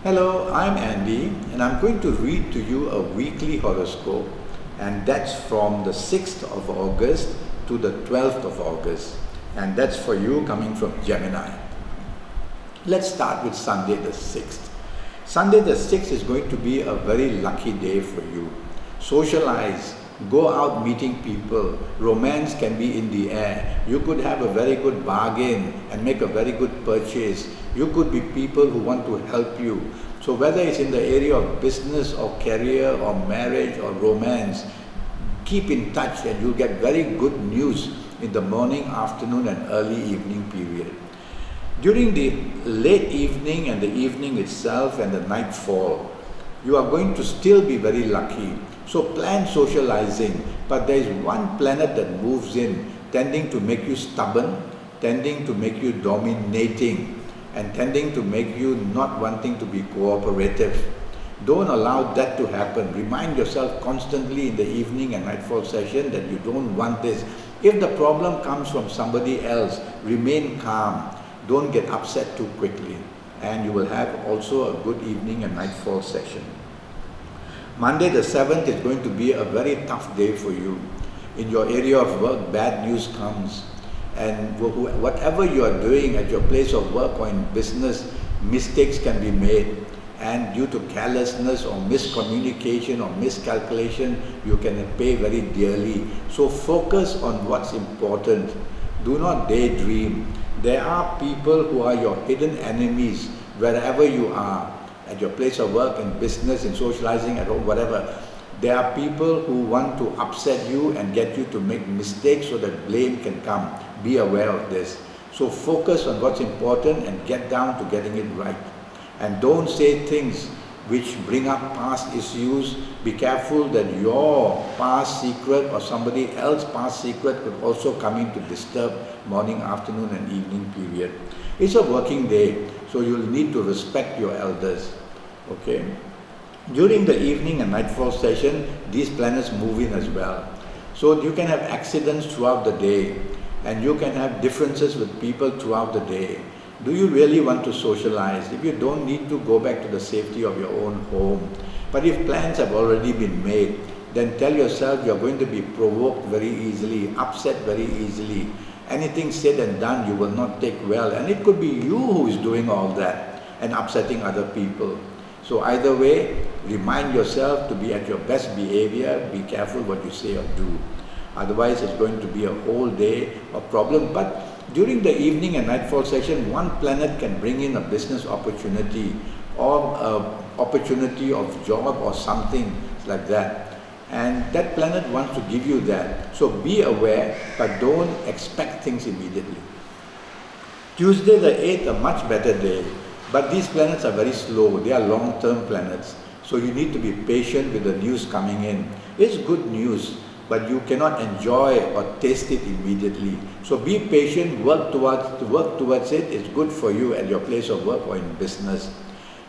Hello, I'm Andy and I'm going to read to you a weekly horoscope, and that's from the 6th of August to the 12th of August, and that's for you coming from Gemini. Let's start with Sunday the 6th. Sunday the 6th is going to be a very lucky day for you. Socialize, go out meeting people, romance can be in the air. You could have a very good bargain and make a very good purchase. You could be people who want to help you. So whether it's in the area of business or career or marriage or romance, keep in touch and you'll get very good news in the morning, afternoon and early evening period. During the late evening and the evening itself and the nightfall, you are going to still be very lucky. So plan socializing, but there is one planet that moves in, tending to make you stubborn, tending to make you dominating, and tending to make you not wanting to be cooperative. Don't allow that to happen. Remind yourself constantly in the evening and nightfall session that you don't want this. If the problem comes from somebody else, remain calm. Don't get upset too quickly. And you will have also a good evening and nightfall session. Monday the 7th is going to be a very tough day for you. In your area of work, bad news comes. And whatever you are doing at your place of work or in business, mistakes can be made. And due to carelessness or miscommunication or miscalculation, you can pay very dearly. So focus on what's important. Do not daydream. There are people who are your hidden enemies wherever you are. At your place of work, in business, in socializing, at home, whatever. There are people who want to upset you and get you to make mistakes so that blame can come. Be aware of this. So focus on what's important and get down to getting it right. And don't say things which bring up past issues. Be careful that your past secret or somebody else's past secret could also come in to disturb morning, afternoon and evening period. It's a working day, so you'll need to respect your elders. Okay? During the evening and nightfall session, these planets move in as well. So you can have accidents throughout the day, and you can have differences with people throughout the day. Do you really want to socialize? If you don't need to, go back to the safety of your own home. But if plans have already been made, then tell yourself you're going to be provoked very easily, upset very easily. Anything said and done you will not take well, and it could be you who is doing all that and upsetting other people. So either way, remind yourself to be at your best behavior. Be careful what you say or do. Otherwise, it's going to be a whole day of problem. But during the evening and nightfall session, one planet can bring in a business opportunity or an opportunity of job or something like that. And that planet wants to give you that. So be aware, but don't expect things immediately. Tuesday the 8th, a much better day. But these planets are very slow. They are long-term planets. So you need to be patient with the news coming in. It's good news, but you cannot enjoy or taste it immediately. So be patient, work towards it. It's good for you at your place of work or in business.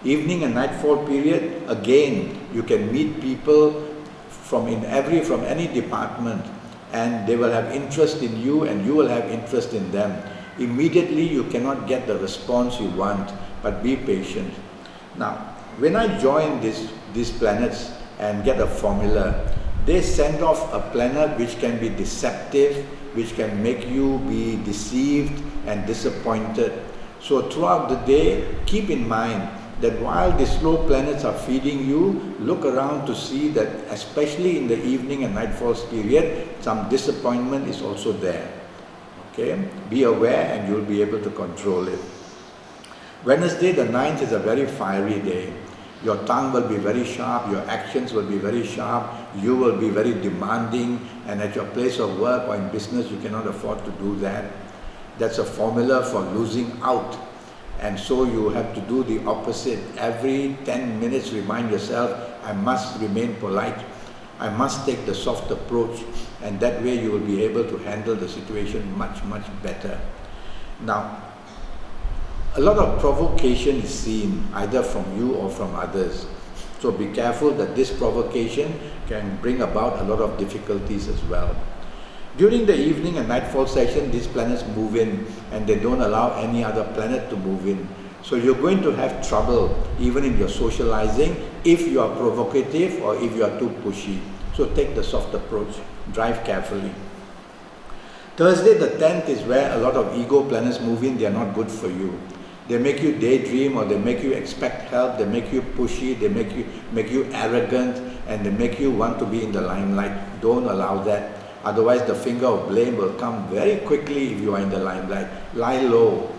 Evening and nightfall period, again, you can meet people from any department, and they will have interest in you and you will have interest in them. Immediately you cannot get the response you want, but be patient. Now, when I join these planets and get a formula, they send off a planet which can be deceptive, which can make you be deceived and disappointed. So throughout the day, keep in mind that while the slow planets are feeding you, look around to see that, especially in the evening and nightfall period, some disappointment is also there. Okay? Be aware and you'll be able to control it. Wednesday the 9th is a very fiery day. Your tongue will be very sharp, your actions will be very sharp, you will be very demanding, and at your place of work or in business you cannot afford to do that. That's a formula for losing out. And so you have to do the opposite. Every 10 minutes remind yourself, I must remain polite. I must take the soft approach, and that way you will be able to handle the situation much, much better. Now, a lot of provocation is seen either from you or from others. So be careful that this provocation can bring about a lot of difficulties as well. During the evening and nightfall session, these planets move in and they don't allow any other planet to move in. So you're going to have trouble even in your socializing if you are provocative or if you are too pushy. So take the soft approach, drive carefully. Thursday the 10th is where a lot of ego planets move in. They are not good for you. They make you daydream, or they make you expect help, they make you pushy, they make you arrogant, and they make you want to be in the limelight. Don't allow that. Otherwise the finger of blame will come very quickly if you are in the limelight. Lie low.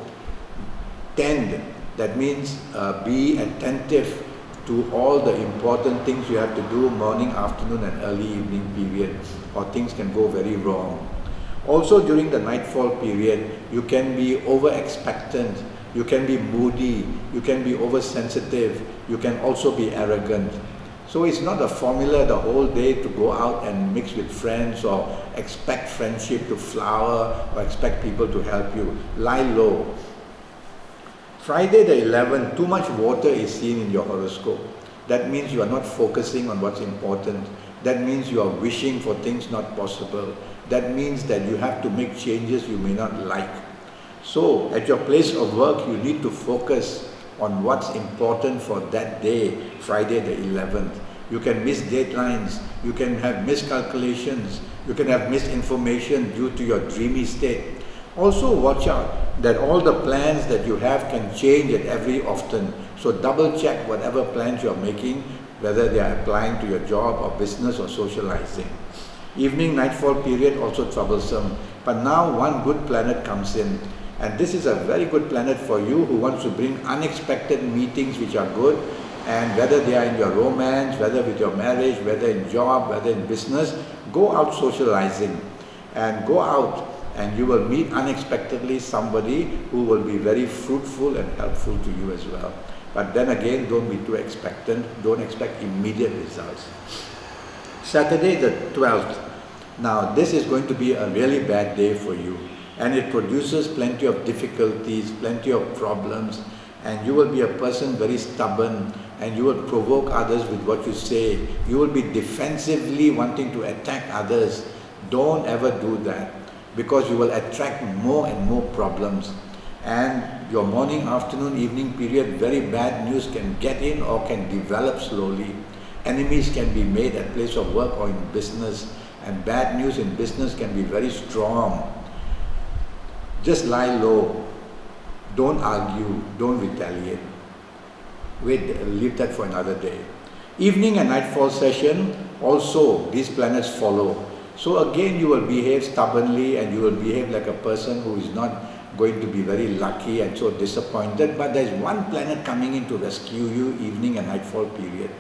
Tend. That means be attentive to all the important things you have to do morning, afternoon and early evening period, or things can go very wrong. Also during the nightfall period, you can be over-expectant, you can be moody, you can be oversensitive, you can also be arrogant. So it's not a formula the whole day to go out and mix with friends or expect friendship to flower or expect people to help you. Lie low. Friday the 11th, too much water is seen in your horoscope. That means you are not focusing on what's important. That means you are wishing for things not possible. That means that you have to make changes you may not like. So at your place of work, you need to focus on what's important for that day, Friday the 11th. You can miss deadlines, you can have miscalculations, you can have misinformation due to your dreamy state. Also watch out that all the plans that you have can change at every often. So double check whatever plans you're making, whether they are applying to your job or business or socializing. Evening nightfall period also troublesome, but now one good planet comes in, and this is a very good planet for you who wants to bring unexpected meetings which are good, and whether they are in your romance, whether with your marriage, whether in job, whether in business, go out socializing and go out and you will meet unexpectedly somebody who will be very fruitful and helpful to you as well. But then again, don't be too expectant, don't expect immediate results. Saturday the 12th. Now this is going to be a really bad day for you, and it produces plenty of difficulties, plenty of problems, and you will be a person very stubborn, and you will provoke others with what you say. You will be defensively wanting to attack others. Don't ever do that, because you will attract more and more problems. And your morning, afternoon, evening period, very bad news can get in or can develop slowly. Enemies can be made at place of work or in business, and bad news in business can be very strong. Just lie low. Don't argue. Don't retaliate. Leave that for another day. Evening and nightfall session, also these planets follow. So again, you will behave stubbornly and you will behave like a person who is not going to be very lucky and so disappointed. But there is one planet coming in to rescue you, evening and nightfall period.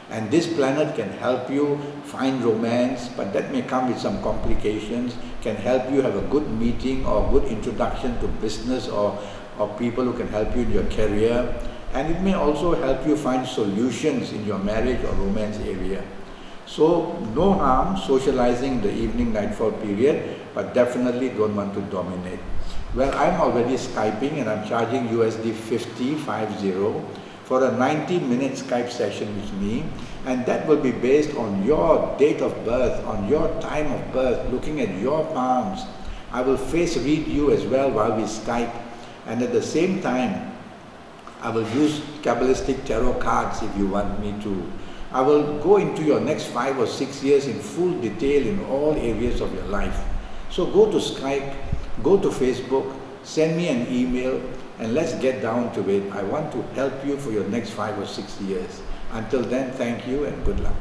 And this planet can help you find romance, but that may come with some complications, can help you have a good meeting or good introduction to business or people who can help you in your career. And it may also help you find solutions in your marriage or romance area. So no harm socializing the evening nightfall period, but definitely don't want to dominate. Well, I'm already Skyping and I'm charging USD 50 for a 90-minute Skype session with me, and that will be based on your date of birth, on your time of birth, looking at your palms. I will face read you as well while we Skype, and at the same time I will use Kabbalistic tarot cards if you want me to. I will go into your next 5 or 6 years in full detail in all areas of your life. So go to Skype, go to Facebook, send me an email, and let's get down to it. I want to help you for your next 5 or 6 years. Until then, thank you and good luck.